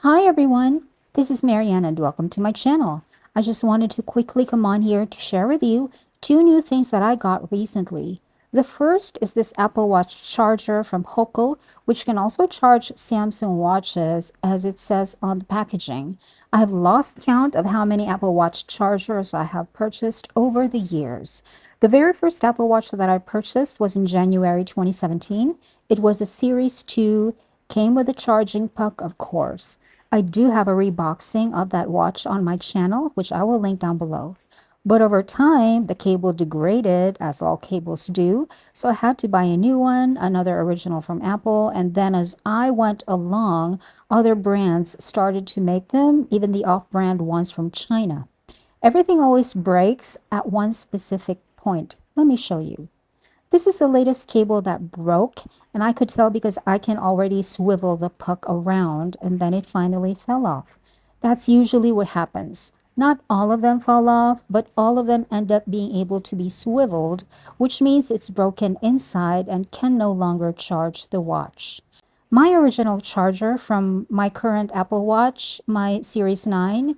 Hi everyone, this is Marianne and welcome to my channel. I just wanted to quickly come on here to share with you two new things that I got recently. The first is this Apple Watch charger from Hoco, which can also charge Samsung watches as it says on the packaging. I have lost count of how many Apple Watch chargers I have purchased over the years. The very first Apple Watch that I purchased was in January 2017. It was a Series 2, came with a charging puck, of course. I do have a reboxing of that watch on my channel, which I will link down below. But over time, the cable degraded, as all cables do, so I had to buy a new one, another original from Apple, and then as I went along, other brands started to make them, even the off-brand ones from China. Everything always breaks at one specific point. Let me show you. This is the latest cable that broke, and I could tell because I can already swivel the puck around and then it finally fell off. That's usually what happens. Not all of them fall off, but all of them end up being able to be swiveled, which means it's broken inside and can no longer charge the watch. My original charger from my current Apple Watch, my Series 9,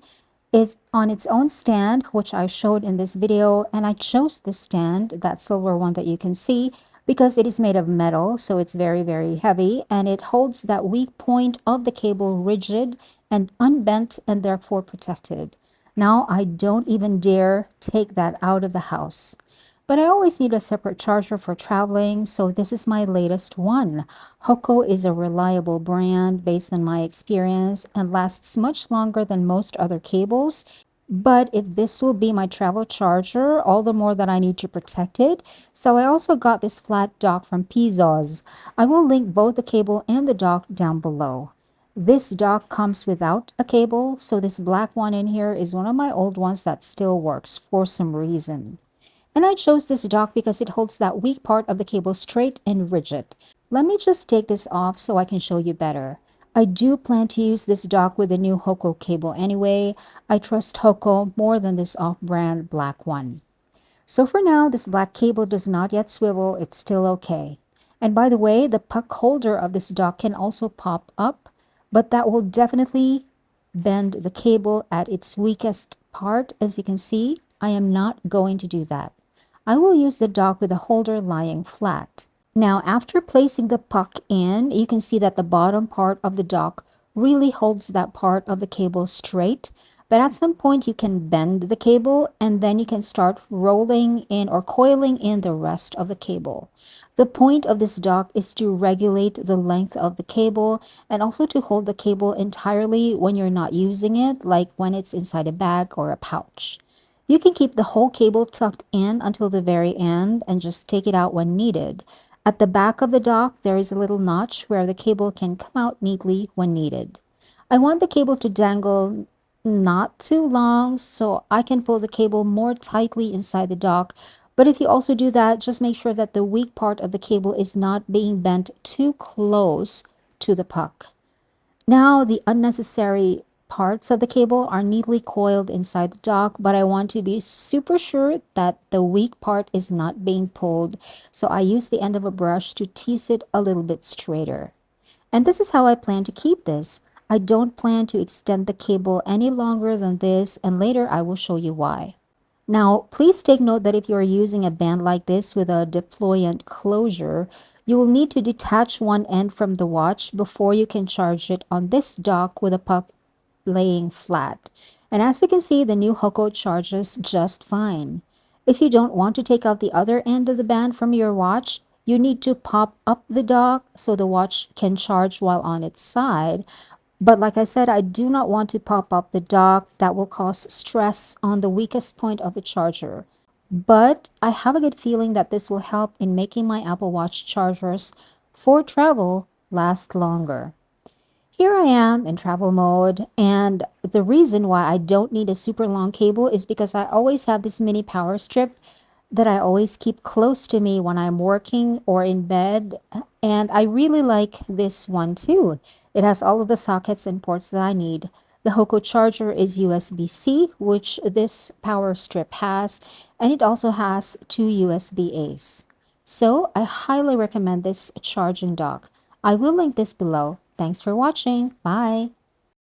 is on its own stand, which I showed in this video, and I chose this stand, that silver one that you can see, because it is made of metal, so it's very, very heavy, and it holds that weak point of the cable rigid and unbent and therefore protected. Now I don't even dare take that out of the house. But I always need a separate charger for traveling, so this is my latest one. Hoco is a reliable brand based on my experience and lasts much longer than most other cables. But if this will be my travel charger, all the more that I need to protect it. So I also got this flat dock from Pezos. I will link both the cable and the dock down below. This dock comes without a cable, so this black one in here is one of my old ones that still works for some reason. And I chose this dock because it holds that weak part of the cable straight and rigid. Let me just take this off so I can show you better. I do plan to use this dock with the new Hoco cable anyway. I trust Hoco more than this off-brand black one. So for now, this black cable does not yet swivel. It's still okay. And by the way, the puck holder of this dock can also pop up, but that will definitely bend the cable at its weakest part. As you can see, I am not going to do that. I will use the dock with the holder lying flat. Now, after placing the puck in, you can see that the bottom part of the dock really holds that part of the cable straight. But at some point, you can bend the cable and then you can start rolling in or coiling in the rest of the cable. The point of this dock is to regulate the length of the cable and also to hold the cable entirely when you're not using it, like when it's inside a bag or a pouch. You can keep the whole cable tucked in until the very end and just take it out when needed. At the back of the dock, there is a little notch where the cable can come out neatly when needed. I want the cable to dangle not too long so I can pull the cable more tightly inside the dock. But if you also do that, just make sure that the weak part of the cable is not being bent too close to the puck. Now the unnecessary parts of the cable are neatly coiled inside the dock, but I want to be super sure that the weak part is not being pulled, so I use the end of a brush to tease it a little bit straighter. And this is how I plan to keep this. I don't plan to extend the cable any longer than this, and later I will show you why. Now, please take note that if you are using a band like this with a deployant closure, you will need to detach one end from the watch before you can charge it on this dock with a puck laying flat. And as you can see, the new Hoco charges just fine. If you don't want to take out the other end of the band from your watch, you need to pop up the dock so the watch can charge while on its side. But like I said, I do not want to pop up the dock. That will cause stress on the weakest point of the charger. But I have a good feeling that this will help in making my Apple Watch chargers for travel last longer. Here I am in travel mode, and the reason why I don't need a super long cable is because I always have this mini power strip that I always keep close to me when I'm working or in bed. And I really like this one too. It has all of the sockets and ports that I need. The Hoco charger is USB-C, which this power strip has, and it also has two USB-As. So I highly recommend this charging dock. I will link this below. Thanks for watching. Bye.